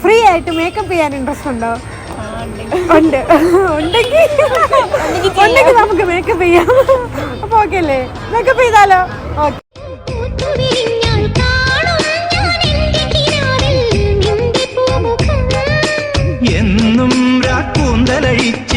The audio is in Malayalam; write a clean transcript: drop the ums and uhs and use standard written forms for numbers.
ഫ്രീ ആയിട്ട് മേക്കപ്പ് ചെയ്യാൻ ഇൻട്രസ്റ്റ് ഉണ്ടോ? ഉണ്ട്. ഉണ്ടെങ്കിൽ നമുക്ക് മേക്കപ്പ് ചെയ്യാം. അപ്പൊ ഓക്കെ അല്ലേ? മേക്കപ്പ് ചെയ്താലോ? ഓക്കെ. എന്നും രാക്കൂന്തലഴിച്ച്